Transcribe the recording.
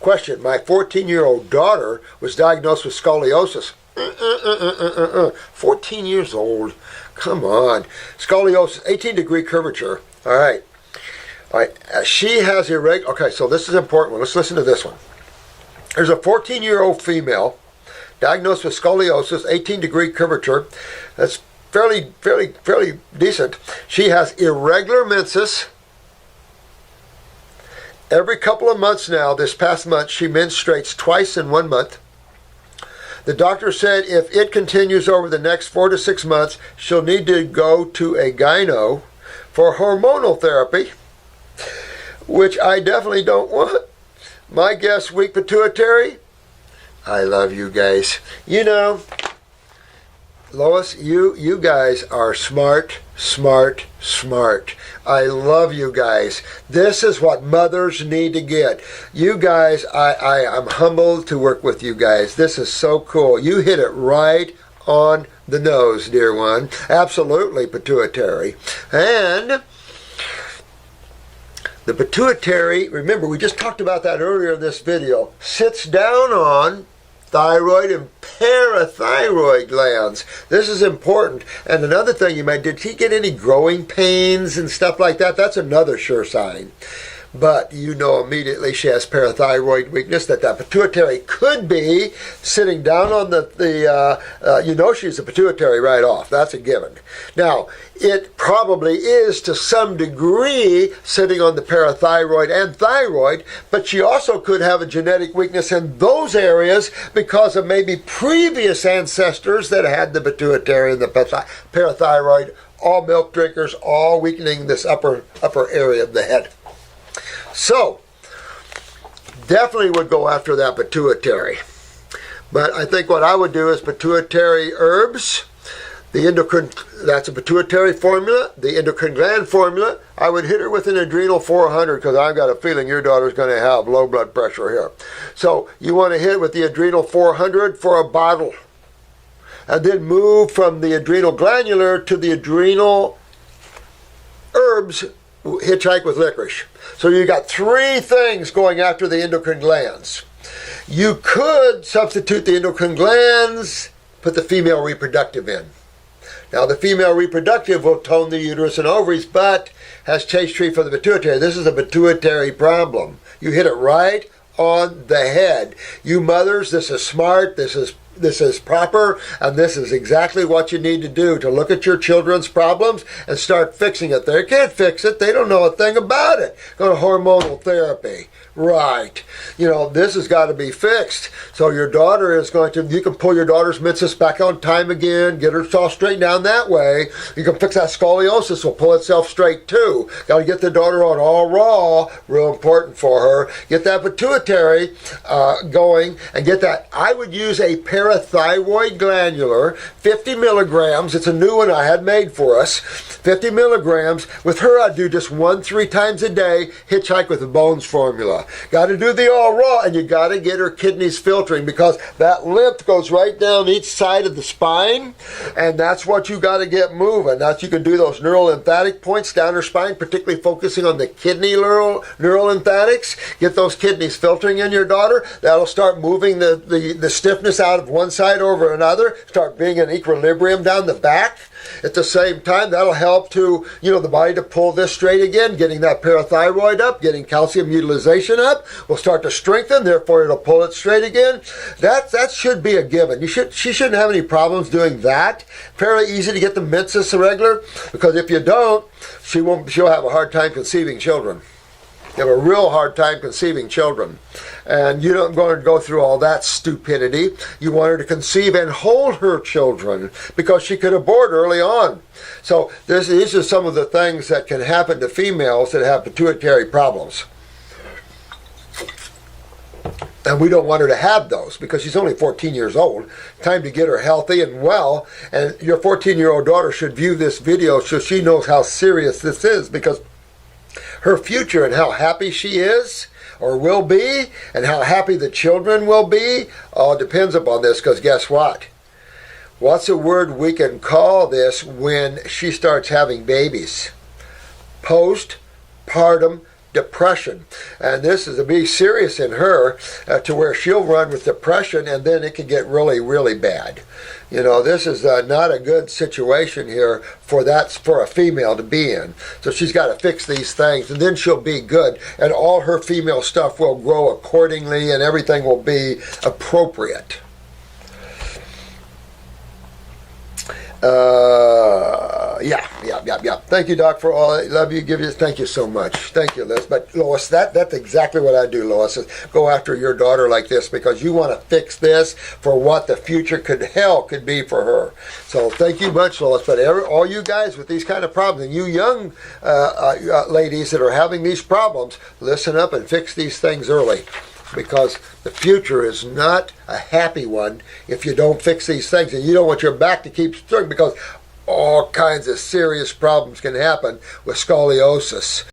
Question, my 14-year-old daughter was diagnosed with scoliosis. 14 years old. Come on. Scoliosis, 18-degree curvature. All right. All right. She has irregular... Okay, so this is an important one. Let's listen to this one. There's a 14-year-old female diagnosed with scoliosis, 18-degree curvature. That's fairly decent. She has irregular menses. Every couple of months now, this past month, she menstruates twice in 1 month. The doctor said if it continues over the next 4 to 6 months, she'll need to go to a gyno for hormonal therapy, which I definitely don't want. My guess, weak pituitary. I love you guys. You know, Lois, you guys are smart. I love you guys. This is what mothers need to get. You guys, I'm humbled to work with you guys. This is so cool. You hit it right on the nose, dear one. Absolutely pituitary. And the pituitary, remember we just talked about that earlier in this video, sits down on thyroid and parathyroid glands. This is important. And another thing you might do, did she get any growing pains and stuff like that? That's another sure sign. But you know immediately she has parathyroid weakness, that pituitary could be sitting down on you know she's a pituitary right off. That's a given. Now, it probably is to some degree sitting on the parathyroid and thyroid, but she also could have a genetic weakness in those areas because of maybe previous ancestors that had the pituitary and the parathyroid, all milk drinkers, all weakening this upper area of the head. So, definitely would go after that pituitary. But I think what I would do is pituitary herbs, the endocrine, that's a pituitary formula, the endocrine gland formula. I would hit her with an adrenal 400 because I've got a feeling your daughter's going to have low blood pressure here. So, you want to hit it with the adrenal 400 for a bottle. And then move from the adrenal glandular to the adrenal herbs, hitchhike with licorice. So you got 3 things going after the endocrine glands. You could substitute the endocrine glands, put the female reproductive in. Now the female reproductive will tone the uterus and ovaries, but has chase tree for the pituitary. This is a pituitary problem. You hit it right on the head. You mothers, this is smart, this is proper, and this is exactly what you need to do to look at your children's problems and start fixing it. They can't fix it. They don't know a thing about it. Go to hormonal therapy. Right. You know, this has got to be fixed. So your daughter is going to, you can pull your daughter's menses back on time again, get her all straightened down that way. You can fix that scoliosis, will pull itself straight too. Got to get the daughter on all raw, real important for her. Get that pituitary going and get that. I would use a parathyroid glandular, 50 milligrams. It's a new one I had made for us. 50 milligrams. With her, I'd do just 1-3 times a day, hitchhike with the bones formula. Got to do the all raw, and you got to get her kidneys filtering because that lymph goes right down each side of the spine, and that's what you got to get moving. That's you can do those neural lymphatic points down her spine, particularly focusing on the kidney neural lymphatics. Get those kidneys filtering in your daughter. That'll start moving the stiffness out of one side over another. Start being in equilibrium down the back. At the same time, that'll help to, the body to pull this straight again, getting that parathyroid up, getting calcium utilization up, will start to strengthen, therefore it'll pull it straight again. That should be a given. She shouldn't have any problems doing that. Fairly easy to get the menses irregular, because if you don't, she'll have a hard time conceiving children. You have a real hard time conceiving children. And you don't want to go through all that stupidity. You want her to conceive and hold her children because she could abort early on. So these are some of the things that can happen to females that have pituitary problems. And we don't want her to have those because she's only 14 years old. Time to get her healthy and well. And your 14-year-old daughter should view this video so she knows how serious this is, because her future and how happy she is or will be and how happy the children will be all depends upon this, because guess what? What's a word we can call this when she starts having babies? Postpartum depression. And this is to be serious in her to where she'll run with depression, and then it can get really, really bad. You know, this is not a good situation here for a female to be in. So she's got to fix these things, and then she'll be good, and all her female stuff will grow accordingly, and everything will be appropriate. Yeah. Thank you, Doc, for all. I love you. Give you. Thank you so much. Thank you, Liz. But Lois, that's exactly what I do, Lois. Is go after your daughter like this because you want to fix this for what the future could be for her. So thank you much, Lois. But all you guys with these kind of problems, and you young ladies that are having these problems, listen up and fix these things early. Because the future is not a happy one if you don't fix these things, and you don't want your back to keep stirring because all kinds of serious problems can happen with scoliosis.